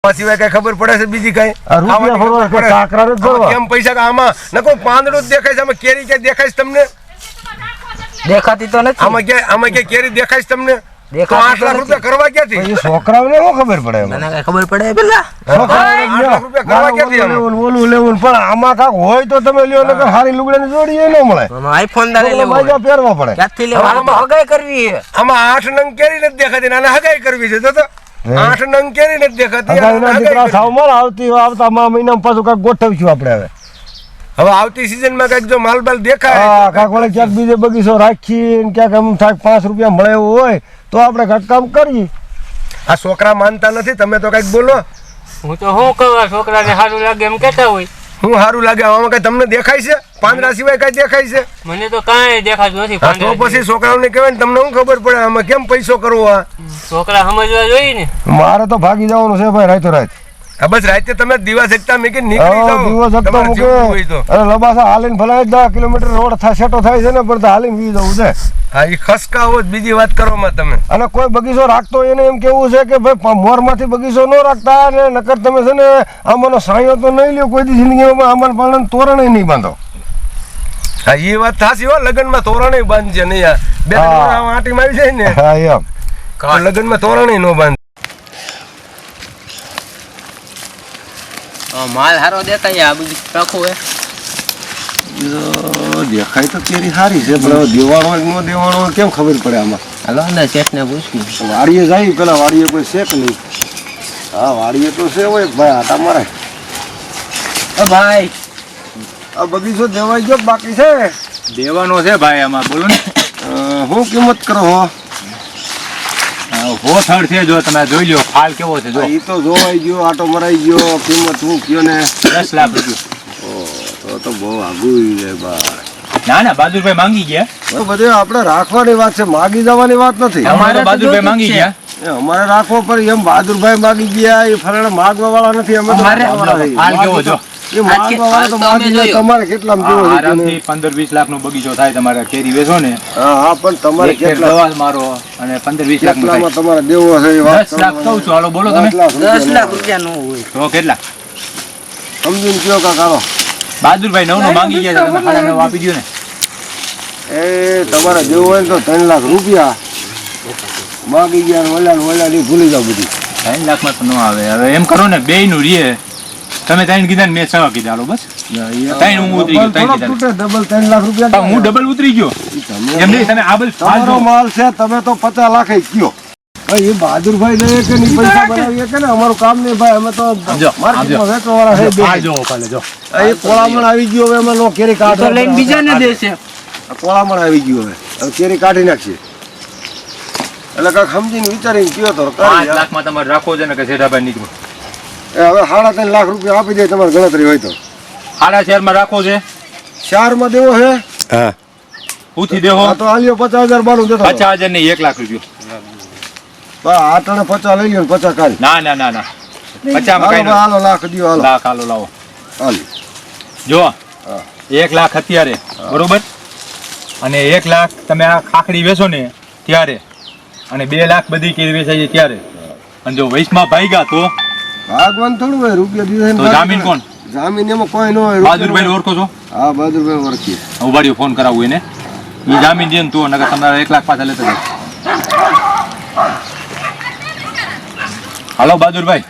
સિવાય કઈ ખબર પડે છે બીજી કઈ? કેમ પૈસા આમાં નકો પાંદડું જ દેખાય છે, આમાં કેરી ક્યાં દેખાય છે તમને? દેખાતી તો નથી. આમાં ક્યાં કેરી દેખાય છે તમને? તો 8 લાખ રૂપિયા કરવા ક્યાંથી? છોકરાઓને શું ખબર પડે? મને કઈ ખબર પડે પેલા 8 લાખ રૂપિયા કરવા ક્યાંથી? ઓલું લેવું પણ આમાં કાક હોય તો તમે લ્યો ને હારી લુગડાની જોડી એ ન મળે. આઈફોન દારે લેવો માજા પહેરવા પડે. ક્યાંથી લેવા? આમાં હગાઈ કરવી છે. આમાં 8 નંગ કેરી નથી દેખાતી, આને હગાઈ કરવી છે. તો 8 નંગ કેરી નથી દેખાતી. દીકરા સાવમાં આવતા મહિનામાં પાછું કાંક ગોઠવશું આપણે. હવે આવતી સીઝન માં કઈક જો માલબાલ દેખાય કાંક વળે ક્યાંક બીજે બગીચો રાખી ક્યાંક એમ થાય 5 રૂપિયા મળે એવું હોય તો આપણે કાંક કામ કરીએ. આ છોકરા માનતા નથી, તમે તો કઈક બોલો. હું તો શું કહું, છોકરાને સારું લાગે એમ કેતા હોય. હું સારું લાગે? આમાં કઈ તમને દેખાય છે? પાંદડા સિવાય કઈ દેખાય છે? મને તો કાંઈ દેખાતું નથી. તો પછી છોકરાઓને કહેવાય ને, તમને શું ખબર પડે આમાં કેમ પૈસો કરવો? આ છોકરા સમજવા જોઈએ ને. મારે તો ભાગી જવાનું છે ભાઈ, રાતો રાત. બસ રાતે તમે દીવા જગતા મેકી નીકળી જાઓ. દીવો જગતા મૂકે અને લબાસા હાલીને ભલાય 10 કિલોમીટર રોડ સેટો થાય છે ને, પણ હાલીને વી જવું છે. હા, એ ખસકા હોત બીજી વાત કરવામાં તમે. અને કોઈ બગીચો રાખતો એને એમ કેવું છે કે ભાઈ મોરમાંથી બગીચો ન રાખતા, અને નકર તમે છે ને આમાંનો સાયો તો નહીં લ્યો કોઈ દી જિંદગીમાં, આમાં પાલન તોરણ નહીં બાંધો. હા, એ વાત થાસી હો. લગ્નમાં તોરણ બાંધજે નહીં. આ બે આંટી મારી જાય ને. હા એમ લગ્નમાં તોરણ ન બાંધ. માલ હારો દેખાય આ બધું રાખો હે. દેખાય તો કેરી સારી છે, પણ દેવાણો ન દેવાણો કેમ ખબર પડે આમાં? હાલો ને શેઠને પૂછ્યું. વાડીએ જાય પેલા વાડીએ કોઈ છે કે નહીં? હા, વાડીએ તો છે હોય ભાઈ, આટા મારે. ભાઈ આ બગીચો દેવાઈ ગયો બાકી છે? દેવાનો છે ભાઈ આમાં, બોલો ને. શું કિંમત કરો હો? હો થડ છે, જો તમે જોઈ લ્યો ફાલ કેવો છે. જો એ તો જોવાઈ ગયો, આટો મરાઈ ગયો. કિંમત શું કયો ને? 10 લાખ રૂપિયા. તો બહુ આગું છે ભાઈ. ના ના, બહાદુરભાઈ માંગી ગયા. બધે આપણે રાખવાની વાત છે, માગી જવાની વાત નથી. અમારે બહાદુરભાઈ માંગી ગયા. અમારે રાખવો પડે એમ. બહાદુરભાઈ માગી ગયા, એ ફલાણા માગવા વાળા નથી. અમે ફાલ કેવો જો એ માગવા વાળા તો માગી જાય. તમારે કેટલામાં કેવો છે? આરામથી 15-20 લાખ નો બગીચો થાય. તમારે કેરી વેચો ને. હા, પણ તમારે કેટલા દવા મારો અને 15-20 લાખ નો તમારે દેવો છે? 10 લાખ કહું છું. હાલો બોલો તમે. 10 લાખ રૂપિયા નો હોય તો કેટલા સમજીને કયો કાકારો? બહાદુરભાઈ 9 નો માંગી ગયા છે, તમે 9.5 આપી દો ને. એ તમારે દેવું હોય ને તો 3 લાખ રૂપિયા માગી ગયા. વલ્યા ભૂલી જાવ બધી. 3 લાખ માં તો ન આવે. હવે એમ કરો ને, 2 નું રીએ. તમે 3 કીધા ને મેં 6 કીધા. હાલો બસ 3 હું ઉતરી ગયો. 3 કીધા ડબલ 3 લાખ રૂપિયા. હું ડબલ ઉતરી ગયો. એમ નહીં, તમે આ બલ તમારો માલ છે, તમે તો 50 લાખ કયો. ભાઈ એ બહાદુરભાઈ લઈએ કે નહીં, પૈસા બનાવીએ કે ને, અમારું કામ નહીં ભાઈ. અમે તો માર્કેટમાં વેચવાવાળા છે. એ કોળામણ આવી ગયો હવે, અમે નો કેરી કાઢો લઈને બીજાને દેશે. કોળામણ આવી ગયું હવે કેરી કાઢી નાખીએ. એટલે કાંઈક સમજીને વિચારીને કયો તો 5 લાખમાં તમારે રાખો છે ને કે જેઠાભાઈ નીકળો. હવે 3.5 લાખ રૂપિયા આપી દે તમારે ગણતરી હોય તો. 4.5 માં રાખો છે. 4 માં દેવો છે? હા, પૂછી દેવો તો આલ્યો 50,000 બાનું દેતો. 50,000 નહીં, 1 લાખ રૂપિયા. આટણે 50 લઈ લ્યો ને 50 કાઢી. ના ના ના ના, 50 માં કઈ હાલો લાખ દો. હાલો લાખ હાલો લાવો. હાલી જો 1 લાખ અત્યારે બરોબર, અને 1 લાખ તમે આ ખાખડી વેચો ને ત્યારે, અને 2 લાખ બધી કેરી વેચાય ત્યારે. અને જો વૈશમાં ભાગ્યા તો ભાગવાન થોડું હોય, રૂપિયા દીધા તો જામીન કોણ? જામીન એમાં કોઈ ન હોય. બહાદુરભાઈ ઓળખો છો? હા, બહાદુરભાઈ ઓળખીએ. ઉભાડીઓ ફોન કરાવવું એને, એ જામીન દે ને તો નકર તમારે 1 લાખ પાછા લેતા જાય. હાલો બહાદુરભાઈ.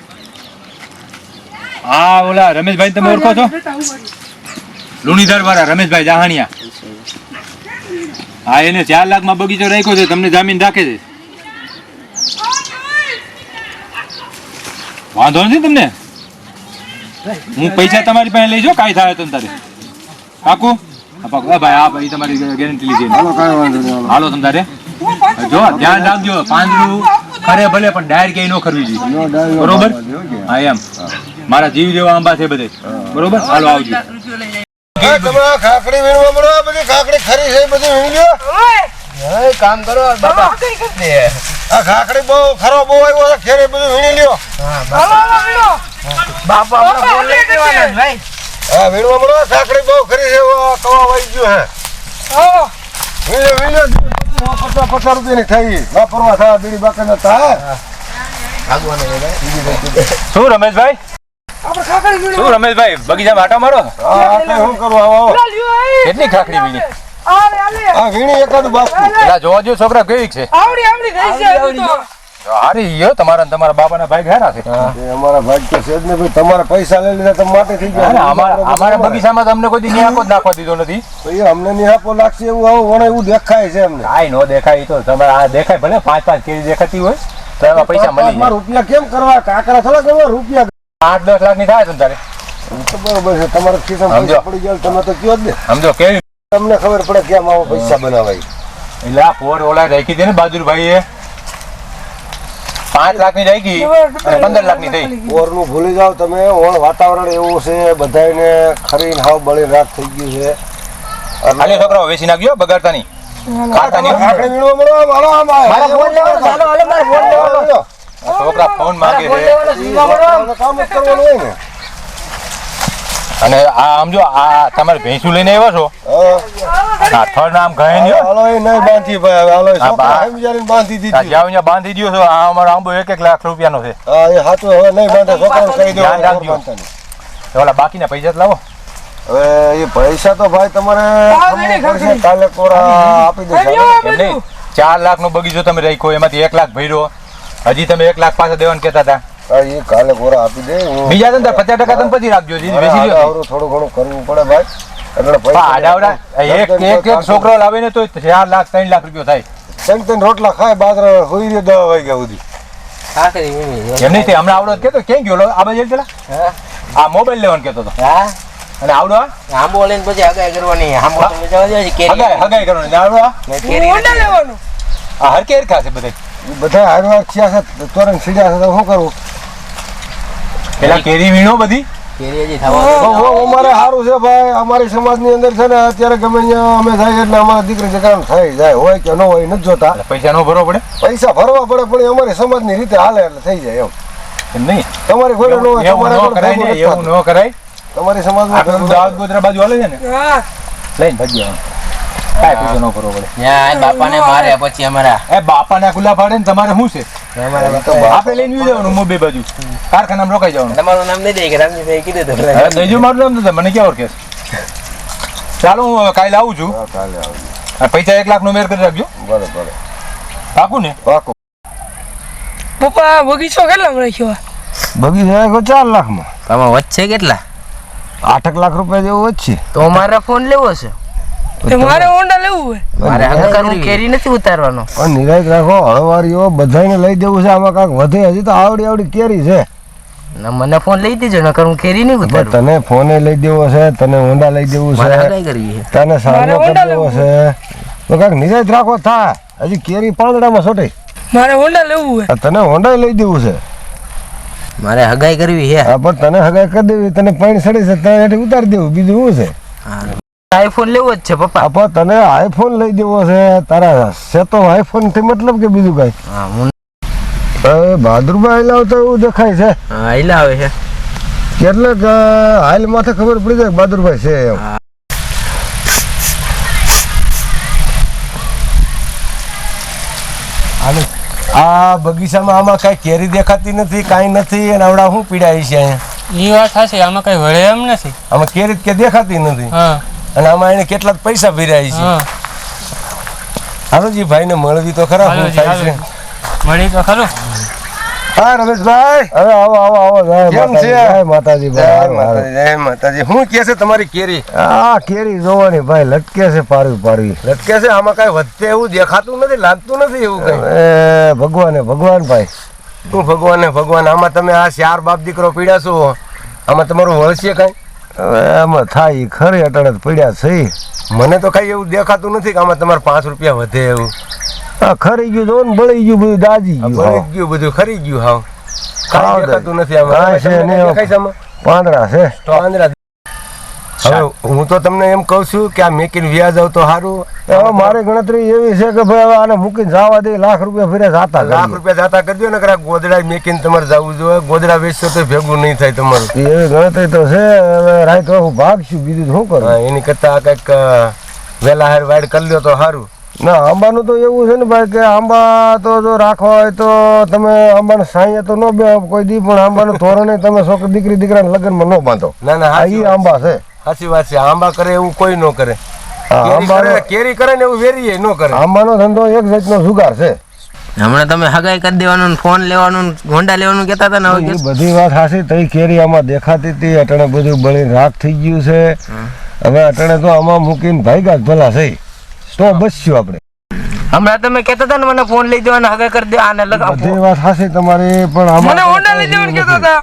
હા, ઓલા રમેશભાઈ તમે ઓળખો છો? લુણીધર વાળા રમેશભાઈ જાહાણિયા. હા, એને 4 લાખ માં બગીચો રાખ્યો છે, તમને જામીન રાખે છે. વાંધો નથી તમને, હું પૈસા તમારી પાસે લઈ જાઉં, કાંઈ થાય તો તારે પાકું. ભાઈ હા ભાઈ, તમારી ગેરંટી લીધી. હાલો, કાંઈ વાંધો નહીં. હાલો તમે તારે જો ધ્યાન રાખજો. પાંદડું ખરે ભલે પણ ડાયર ક્યાંય ન ખરવી જોઈએ, બરોબર? હા એમ, મારા જીવ જેવા આંબા છે બધે, બરોબર? હાલો આવજો. ખાખડી વીણવા મળો. બધી ખાખડી ખરી છે, બધી વીણી લ્યો. કામ કરો બાપા. આ ખાખડી બહુ ખરો બહુ આવ્યો છે, ખેરે બધું વીણી લ્યો. બાપા આપણે બોલ લઈ દેવાના ભાઈ. હા, વીણવા મળો. ખાખડી બહુ ખરી છે, કવા વાઈ ગયો હે. વીણો 50 રૂપિયાની થઈ વાપરવા થાય, બીડી બાકી નતા. શું રમેશભાઈ શું રમેશભાઈ બગીચામાં આટા મારો શું કરવું? આવો, આવો. કેટલી ખાખરી વીણી આ વીણી એકાદું બાકી. પેલા જોવા જો છોકરા કેવી છે હારી યો તમારા ને તમારા બાપાના ભાઈ ઘેરા છે એ અમારા ભાઈ તો છે જ ને ભાઈ. તમારા પૈસા લઈ લીધા તમે માટે થઈ અને ગયા. અમારા બગીચામાં તો અમને કોઈ દી નિયાપો જ નાખવા દીધો નથી તો એ અમને નિહાપો લાગશે એવું આવું વણે એવું દેખાય છે અમને. કાંઈ નો દેખાય તો તમારે આ દેખાય ભલે 5-5 કેરી દેખાતી હોય તો એમાં પૈસા મળી પાંચ જાય રૂપિયા કેમ કરવા? કાકરા થોડા કરવા રૂપિયા? 8-10 લાખ ની થાય છે ને તારે તો બરોબર છે. તમારા ખિસ્સામાં પૈસા પડી ગયા તમે તો કયો જ ને. સમજો કેવી તમને ખબર પડે કેમ આવો પૈસા બનાવાય. એટલે આ પોર ઓલા રાખી દે ને બહાદુરભાઈ એ 5 લાખ ની રાખી અને 15 લાખ ની થઈ ઓરનું ભૂલી જાવ તમે. ઓણ વાતાવરણ એવું છે બધાને ખરીને હાવ બળી રાત થઈ ગયું છે. ખાલી છોકરાઓ વેચી નાખ્યો બગાડતા નહીં ખાતા નહીં આપણે વીણવા મળો, હાલો આમ આય. મારા ફોન લેવાનો, ચાલો, હાલો, મારા ફોન લેવાનો. હાલો. આ છોકરા ફોન માંગે છે આપણે કામ જ કરવાનું હોય ને. અને આ સમજો આ તમારે ભેંસું લઈને આવ્યા છો હા. આ થડ નામ કહે નહીં હો. હાલો એ નહીં બાંધી ભાઈ હવે. હાલો એ હા, છોકરા બા. હાઈ વિચારીને બાંધી આ દીધી. જ્યાં અહીંયા બાંધી દ્યો છો આ અમારો આંબો 1-1 લાખ રૂપિયાનો છે હા એ સાચું. હવે નહીં બાંધે. છોકરાને કહી દો. ધ્યાન રાખજો. ઓલા બાકીના પૈસા જ લાવો હવે એ પૈસા તો ભાઈ તમારે ખમવું પડશે. કાલે કોરા આપી દેશે. એમ નહીં 4 લાખ નો બગીચો તમે રાખ્યો એમાંથી 1 લાખ ભર્યો હજી તમે 1 લાખ પાછા દેવાનું કહેતા હતા હા એ કાલે કોરા આપી દે. હું બીજા ધંધા 50% તમે પછી રાખજો જીની વેચી લ્યો આડાઅવળું થોડું ઘણું કરવું પડે ભાઈ. એટલે પણ પૈસા આડાવડા એક છોકરો લાવે ને તો 4 લાખ 3 લાખ રૂપિયો થાય ત્રણ રોટલા ખાય બાજરા હોઈ રહ્યો 10 વાગ્યા સુધી. ખાખરી વીણી. એમ નહીં તે હમણાં આવડો કેતો ક્યાં ગયો લો? આ બાજુ પેલા હા? આ મોબાઈલ લેવાનું કેતો હતો હા? અને આવડો આ? આંબો લઈને પછી હગાઈ કરવાની. આંબો તો જવા દે છે, કેરી. હગાઈ કરવાની. અને આવડો આ? ને કેરી નથી. આ હરકે હરખા છે બધા એ બધા હારવાર થયા છે. તોરણ સીડ્યા છે તો શું કરવું? પેલા કેરી વીણો બધી કેરી હજી થવા અમારે સારું છે ભાઈ. અમારી સમાજની અંદર છે ને અત્યારે ગમે ત્યાં અમે જાય એટલે અમારા દીકરી જગામ થઈ જાય. હોય કે ન હોય નથી જોતા. એટલે પૈસા નો ભરવો પડે પૈસા ભરવા પડે પણ એ અમારી સમાજની રીતે હાલે એટલે થઈ જાય એમ. એમ નહીં તમારી ઘરે ન હોય એવું તમારે ન કરાય ને પણ એવું ન કરાય તમારી સમાજમાં આપણે ભેગું દાઉદ ગોધરા બાજુ હાલે છે ને લઈને ભાગી જવાનું કાંઈ પૈસા ન ભરવો પડે ત્યાં બાપાને મારે પછી અમારા એ બાપાના ખુલ્લા પાડે ને તમારે શું છે આપણે લઈને વી જવાનું મોબે બાજુ કારખાનામાં રોકાઈ જવાનું તમારું નામ નહીં દે કે રામજીભાઈ કીધું હતું. હવે દઈજો મારું નામ તો મને ક્યાં ઓળખે ચાલો હું હવે કાલે આવું છું હા, કાલે આવજો. આ પૈસા 1 લાખ નો મેર કરી રાખજો બરાબર પાકું ને પાકો. પપ્પા બગીચો કેટલા રાખ્યો બગીચા 4 લાખમાં આમાં વચ્ચે કેટલા? 8 લાખ રૂપિયા જેવું જ છે. તો મારે ફોન લેવો છે. તે મારે હોન્ડા લેવું હોય મારે હગાઈ કેરી નથી ઉતારવાનો. પણ નિરાશ રાખો હળવારીઓ બધાને લઈ દેવું છે. આમાં કાંઈક વધે હજી તો આવડી કેરી છે. ના, મને ફોન લઈ દેજો નકર હું કેરી નહીં પણ ઉતારું. તને ફોને લઈ દેવો છે, તને હોન્ડા લઈ દેવું મારે છે, હગાઈ કરવી છે. તને સારનો મારે કરી હોન્ડા દેવો લેવું છે. તો કાંઈક નિરાશ રાખો થાય. હજી કેરી પાંદડામાં સોટે. મારે હોન્ડા લેવું હોય તને હોન્ડા લઈ દેવું છે. મારે હગાઈ કરવી છે. હા પણ તને હગાઈ કરી દેવી, તને પાણી સડી છે, તને હેઠે ઉતારી દેવું. બીજું શું છે? આઈફોન લેવો જ છે પપ્પા. આપો તને આઈફોન લઈ દેવો છે. તારા છે તો આઈફોન થી મતલબ કે બીજું કઈ? હા, હું બહાદુરભાઈ લાવ તો એવું દેખાય છે. આઈલા આવે છે. કેટલાક હાલ માથે ખબર પડી જાય કે બહાદુરભાઈ છે એમ. આ બગીચામાં આમાં કઈ કેરી દેખાતી નથી, કાંઈ નથી. અને આવડા શું પીડાય છે અહીંયા? ઈ વાત સાચી આમાં કઈ વળે એમ નથી આમાં કેરી જ કે દેખાતી નથી. હા અને આમાં એને કેટલા પૈસા ભર્યા છે. હા હાલોજી ભાઈ ને મળવી તો ખરા. શું થાય છે? મળી તો ખરું હા રમેશભાઈ, હવે આવો આવો આવો. કેમ છે? જય માતાજી ભાઈ. જય માતાજી. શું કે છે તમારી કેરી? આ કેરી જોવાની ભાઈ લટકે છે પારવી પારવી. લટકે છે? આમાં કઈ વધતે એવું દેખાતું નથી, લાગતું નથી એવું કઈ. એ ભગવાન ભાઈ. શું ભગવાન ભગવાન? આમાં તમે આ 4 બાપ દીકરો પીડ્યા છો, આમાં તમારું વળશે કઈ? હવે આમાં થાય ખરી અટાણે પડ્યા છે. મને તો કઈ એવું દેખાતું નથી કે આમાં તમારે 5 રૂપિયા વધે એવું. આ ખરી ગયું જો ને બળી ગયું બધું દાજી આ ગયું. બળી ગયું બધું, ખરી ગયું હાવ. હાવ કઈ દેખાતું નથી આમાં. કાંઈ છે તમને નહીં. દેખાય છે આમાં? પાંદડા છે. તો આંધળા. હવે હું તો તમને એમ કહું છું કે આ મેકીને વ્યાજ આવ તો સારું. હવે મારી ગણતરી એવી છે કે ભાઈ હવે આને મૂકીને જવા દે. લાખ રૂપિયા ફેરે જાતા લાખ રૂપિયા જાતા કરી દો ને. કરા ગોદડા મેકીને તમારે જવું જોઈએ. ગોદડા વેચશો તો ભેગું નહીં થાય તમારું. એવી ગણતરી તો છે. હવે રાત હું ભાગશું બીજું શું કરું? હા, એની કરતા કઈક વેલા હાર વાડ કરી લ્યો તો સારું. ના આંબાનું તો એવું છે ને ભાઈ કે આંબા તો જો રાખવા હોય તો તમે આંબાને સાંયે તો ન બે કોઈ દી, પણ આંબાનું ધોરણે તમે છોકરી દીકરી દીકરાને લગ્નમાં ન બાંધો. ના ના આ ઈ આંબા છે. સાચી વાત છે. આંબા કરે એવું કોઈ ન કરે. હા, કેરી કરે ને એવું વેરીએ ન કરે. આંબાનો ધંધો એક જાતનો જુગાર છે. હમણાં તમે હગાઈ કરી દેવાનું ફોન લેવાનું હોન્ડા લેવાનું કહેતા હતા ને હવે એ બધી વાત હાસી. તઈ કેરી આમાં દેખાતી હતી, અટાણે બધું બળીને રાખ થઈ ગયું છે. હવે અટાણે તો આમાં મૂકીને ભાગ્યા જ ભલા છે તો બચ્યું આપણે. હમણાં તમે કહેતા હતા ને મને ફોન લઈ દેવાનો હગાઈ કરી દે આને લગાવ. બધી વાત હાસી તમારી, પણ આમાં મને હોન્ડા લઈ દેવાનું કહેતા હતા.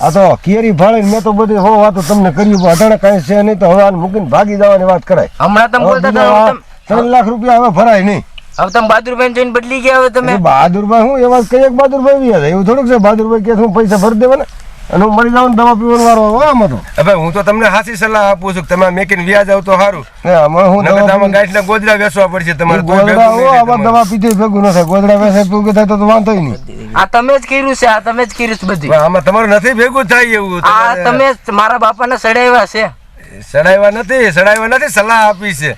આ તો કેરી ફાળીને મેં તો બધી હો વાતો તમને કર્યું, પણ અટાણે કાંઈ છે નહીં, તો હવે આને મૂકીને ભાગી જવાની વાત કરાય. હમણાં તમે બોલતા હતા 3 લાખ રૂપિયા હવે ભરાય નહીં. હવે તમે બહાદુરભાઈ જોઈને બદલી ગયા હવે તમે. બહાદુરભાઈ હું એવા કઈ એક બહાદુરભાઈ વ્યા જાય એવું થોડુંક છે. બહાદુરભાઈ કે હું પૈસા ભરી દેવા ને અને હું મરી જાઉં દવા પીવાનો વારો આવે આમાં તો. હવે હું તો તમને હાસી સલાહ આપું છું કે તમે મેકીને વ્યાજ આવ તો સારું. આમાં હું નકર આમાં ગાંઠના ગોદડા વેચવા પડશે તમારે. તોય ભેગું ગોદડા નહીં થાય આમાં તમારે. દવા પીધી ભેગું ન થાય. ગોદડા વેસે ભેગું થાય તો વાંધો નહીં. આ તમે જ કર્યું છે, આ તમે જ કર્યું છે બધી. હવે આમાં તમારું નથી ભેગું થાય એવું. આ તમે જ મારા બાપાને સડાવ્યા છે. સડાવ્યા નથી, સલાહ આપી છે.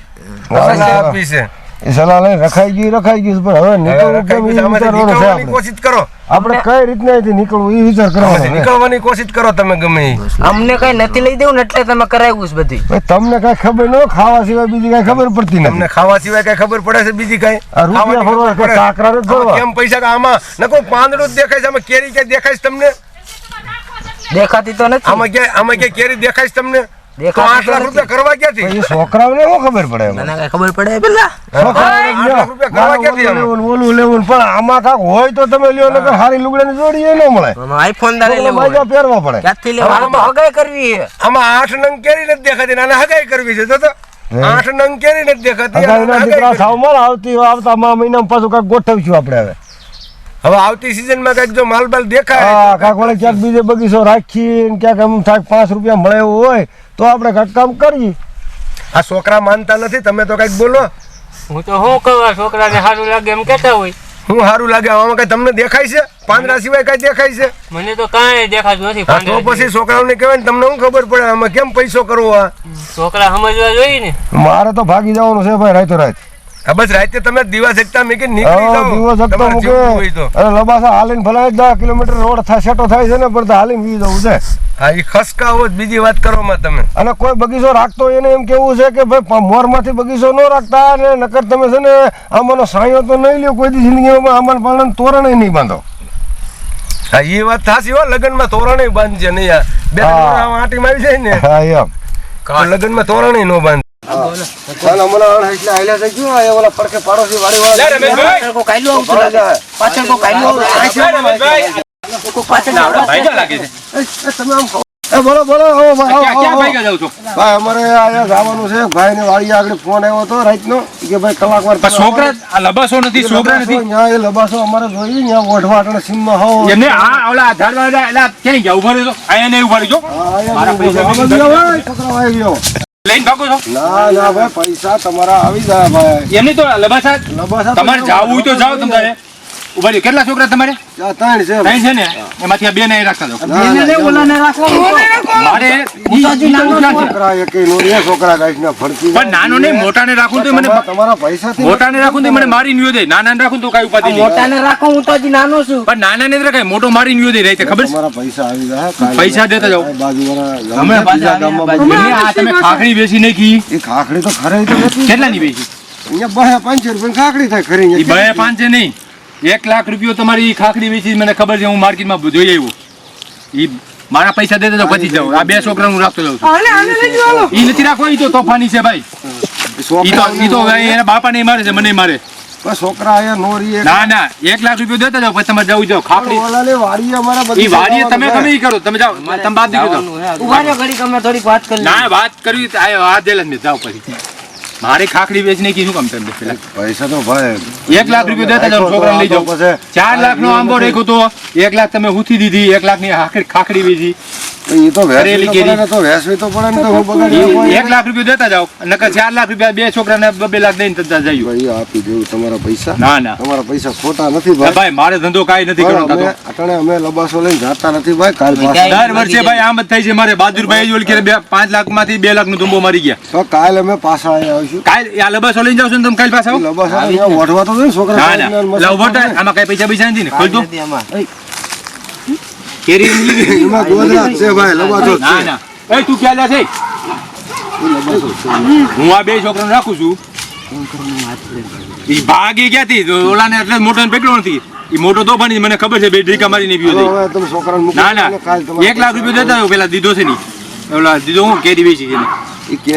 સલાહ આપી છે. એ સલાહ લઈને રખાઈ ગયું પણ હવે નીકળવું કેમ એ વિચારવાનું છે નીકળવાની આપણે. કોશિશ કરો. આપણે કઈ રીતના અહીંથી નીકળવું એ વિચાર કરવાનો છે. નીકળવાની કોશિશ કરો તમે ગમે ઈ. અમને કઈ નથી લઈ દેવું ને એટલે તમે કરાવ્યું છે બધી. ભાઈ તમને કઈ ખબર ન, ખાવા સિવાય બીજી કઈ ખબર પડતી તમને નથી. ખાવા સિવાય કઈ ખબર પડે છે બીજી કઈ? આ રૂપિયા ફરવા કે કાકરા જ ફરવા. કેમ પૈસા કે આમાં નકો પાંદડું જ દેખાય છે. આમાં કેરી ક્યાં દેખાય છે તમને? દેખાતી તો નથી. આમાં ક્યાં કેરી દેખાય છે તમને? તો દેખાતી 8 લાખ રૂપિયા કરવા ક્યાંથી? એ છોકરાઓને શું ખબર પડે એમાં? મને કઈ ખબર પડે પેલા. છોકરાઓને 8 લાખ રૂપિયા કરવા ક્યાંથી આમાં? ઓલું લેવું પણ આમાં કાંક હોય તો તમે લ્યો, નકર હારી લુગડાની જોડી એ ન મળે. આઈફોન દારે લેવો માજા પહેરવા પડે. ક્યાંથી લેવા? આમાં હગાઈ કરવી છે. આમાં 8 નંગ કેરી નથી દેખાતી ને આને હગાઈ કરવી છે. તો 8 નંગ કેરી નથી દેખાતી. આને અગાઉના હગાઈ દીકરા કરવી. સાવ મળે આવતા મહિનામાં પાછું કાંઈક ગોઠવશું આપણે હવે. હવે આવતી સીઝનમાં કઈક જો માલબાલ દેખાય હા, કાંઈક વળી ક્યાંક બીજે બગીચો રાખી ક્યાંક એમ થાય 5 રૂપિયા મળે એવું હોય તો આપણે કાંઈક કામ કરીએ. આ છોકરા માનતા નથી. તમે તો કઈક બોલો. હું તો શું કહું છોકરાને સારું લાગે એમ કેતા હોય. હું સારું લાગે આમાં કઈ તમને દેખાય છે? પાંદડા સિવાય કઈ દેખાય છે? મને તો કાંઈ દેખાતું નથી. હા, તો પછી છોકરાઓને કહેવાય ને તમને શું ખબર પડે આમાં કેમ પૈસો કરવો? આ છોકરા સમજવા જોઈએ ને. મારે તો ભાગી જવાનું છે ભાઈ રાતો રાત. હા, બસ રાતે તમે દીવા જગતા મેં નીકળી જાઓ. દિવસ જગતો તમારે મૂકે જેવું હોય તો. અને લબાસા હાલીને ભલાય 10 કિલોમીટર રોડ થાય સેટો થાય છે ને, પણ તો હાલીને વી જવું છે. હા, એ ખસકા હોત બીજી વાત કરો માં તમે. અને કોઈ બગીચો રાખતો એને એમ કેવું છે કે ભાઈ મોરમાંથી બગીચો ન રાખતા, અને નકર તમે છે ને આમાંનો સાયો તો નહીં લ્યો કોઈ દી જિંદગીમાં, આમાં પાલન તોરણે નહીં બાંધો. હા, એ વાત થાસી હો. લગ્નમાં તોરણે બાંધજે નહીં. આ બે આટીમાં આવી જાય ને હા એમ તો લગ્નમાં તોરણે ન બાંધ. બોલો બોલો. ક્યાં જાવ છો? ભાઈ અમારે અહીંયા જવાનું છે. ભાઈ ને વાડી આગળ ફોન આવ્યો હતો રાતનો કે ભાઈ કલાક વાર છોકરા આ લબાસો નથી, છોકરા નથી. ત્યાં એ લબાસો અમારે જોઈએ ત્યાં ઓઢવા અટાણે સીમમાં હો. એમને આ ઓલા ઝાડવા એટલે ક્યાંય ગયા ઉભા રહેજો. અહીંયા નહીં ઉભા રહેજો. મારા પૈસા છોકરા આવી ગયો. લઈને ભાગો છો? ના ના ભાઈ પૈસા તમારા આવી જાય ભાઈ. એમની તો લબાસા લબાસા તમારે જાવું હોય તો જાઓ તમારે. ઉભા રહ્યો. કેટલા છોકરા તમારે? ત્રણ છે. ત્રણ છે ને? એમાંથી આ બે ને રાખતા જાઓ. મારે છોકરા એકેય નો રે. છોકરા ગાઈના ફરતી પણ નાનો નહીં, મોટાને રાખું તો મને તમારા પૈસાથી મોટાને રાખું તો મને મારી ન્યો દે. નાનાને રાખું તો કાંઈ ઉપાધિ નહીં. મોટાને રાખો, હું તો હજી નાનો છું. પણ નાનાને જ રખાય, મોટો મારી ન્યો દે. રહે છે ખબર છે? તમારા પૈસા આવી જાય કાલે. પૈસા દેતા જાઓ. બાજુવાળા હમણાં બીજા ગામમાં એમને આ તમે ખાખરી બેસી નાખી. એ ખાખડી તો ખરે તો નથી. કેટલાની બેસી? અહીંયા 500 રૂપિયા ખાખડી થાય ખરી એ 2-5 છે નહીં, 1 લાખ રૂપિયો તમારી ખાખરી વેચી મને ખબર છે. હું માર્કેટમાં જોઈ આવ્યો. ઈ મારા પૈસા દેતા જાઓ પછી જાઓ. આ બે છોકરા હું રાખતો જાઉં છું. ઈ નથી રાખવા, ઈ તો તોફાની છે ભાઈ. ઈ તો એના બાપા ને મારે છે, મને મારે. છોકરા અહીંયા નો રીએ. ના ના, 1 લાખ રૂપિયો દેતા જાઓ પછી તમારે જવું જાઓ. ખાખરી ઓલાને વાડીએ અમારા ઈ બધી વાડીએ તમે ગમે ઈ કરો. તમે જાઓ, તમે બાદ નીકળો જાઓ. ઉભા રહ્યો ઘડીક, અમે થોડીક વાત કરી લઈએ. ના વાત કરવી તો આ હાથ દેલા ને જાઓ પછી. મારે ખાખરી વેચને કી શું કામ તમને પેલા? પૈસા તો ભાઈ 1 લાખ રૂપિયો દેતા જાઓ, છોકરાને લઈ જાઓ. 4 લાખ નો આંબો રાખ્યો તો 1 લાખ તમે હુથી દીધી, 1 લાખ ની ખાખરી વેચી. એ તો કરેલી કેરી. વેસવી તો પડે ને તો હું બગાડી 1 લાખ રૂપિયા દેતા જાઓ નકર 4 લાખ રૂપિયા બે છોકરાને 2 લાખ દઈને તતા જઈએ. ભાઈ આપી દેવું તમારા પૈસા. ના ના તમારા પૈસા ખોટા નથી ભાઈ. ભાઈ મારે ધંધો કાંઈ નથી કરવાનો અમે થતો. અટાણે અમે લબાસો લઈને જાતા નથી ભાઈ. કાલ પાછા દર વર્ષે ભાઈ આમ જ થાય છે મારે. બહાદુરભાઈ જોલ કે 5 લાખમાંથી 2 લાખનું ધુંબો મારી ગયા. તો કાલ અમે પાછા અહીંયા આવીશું. કાલ આ લબાસો લઈને જાવ છો ને તમે કાલ પાછા આવો? લબાસો અહીંયા વઢવા તો જોઈએ છોકરા. ના ના એટલે ઉભો થાય. આમાં કાંઈ પૈસા નથી ને ખોલતું નથી આમાં. કેરી ની લીધી. એમાં ગોદરા જ છે ભાઈ, લબાસો જ ના છે. ના એ તું ક્યાં જા છે? હું આ 2 છોકરાને રાખું છું. ઈ ભાગી ક્યાંથી? તો ઓલાને એટલે મોટો પકડ્યો નથી. ઈ મોટો તો ભણી મને ખબર છે બે ઢીકા મારીને પીયો હાલો, હવે તમે છોકરાને મૂકી ના દો ના ને કાલ તમારે 1 લાખ રૂપિયા દેતા હોય પેલા દીધો છે નહીં. ઓલા દીધો હું કેરી વેચી છે ને. ઈ કે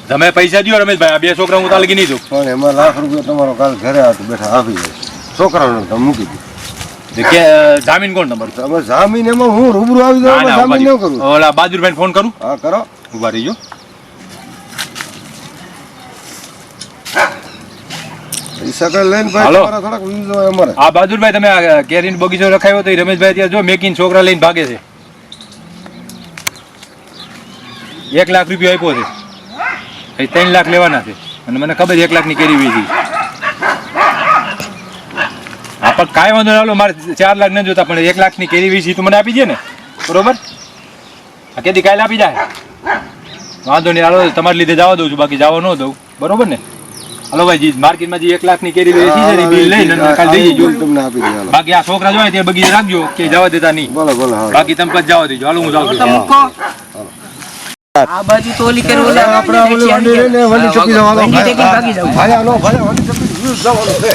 તમે પૈસા દ્યો રમેશભાઈ. આ 2 છોકરા હું તાલગી નહીં દઉં. પણ એમાં લાખ રૂપિયા તમારો કાલ ઘરે આવતો બેઠા આપી જાય. છોકરાઓને તમે મૂકી દો. કે જામીન કોણ તમારું? તમે જામીન એમાં હું રૂબરૂ આવી ના જાઉં ના જામીન ન ઉભા કરું. રહ્યો. ઓલા બહાદુરભાઈને ફોન કરું. હા કરો. ઉભા રહીજો. પૈસા કઈ લઈને ભાઈ હાલો. તમારા થોડાક વીસ હોય અમારે. આ બહાદુરભાઈ તમે આ કેરીનો બગીચો રખાયો તો ઈ રમેશભાઈ ત્યાં જો મેકીને છોકરા લઈને ભાગે છે. 1 લાખ રૂપિયા આપ્યો છે. એ 3 લાખ લેવાના છે અને મને ખબર 1 લાખની કેરી વેચી. હા પણ કાંઈ વાંધો ના. મારે 4 લાખ ન જોતા પણ 1 લાખની કેરી વેચી તું મને આપી દે ને બરોબર. આ કેદી કાલે આપી જાય વાંધો નહીં. હાલો તમારે લીધે જવા દઉં છું બાકી જવા ન દઉં બરોબર ને. હાલો ભાઈ જી માર્કેટમાં જે 1 લાખની કેરી વેચી છે ને બિલ લઈને અને કાલે દઈ દેજો. તમને આપી દે હાલો. બાકી આ છોકરા જોઈએ તે બગીચે રાખજો કે જવા દેતા નહીં. બોલો બોલો હા. બાકી તમે પછી જવા દેજો. હાલો હું જાઉં તો છું. મૂકો. આ બાજુ તો ઓલી કરી ઓલા આપણે ઓલી વંડી લઈને વંડી ચૂકી જવાનો. વંડી ટેકીને ભાગી જાવ. ભાઈ હાલો ભાઈ વંડી ચૂકી જવાનું છે.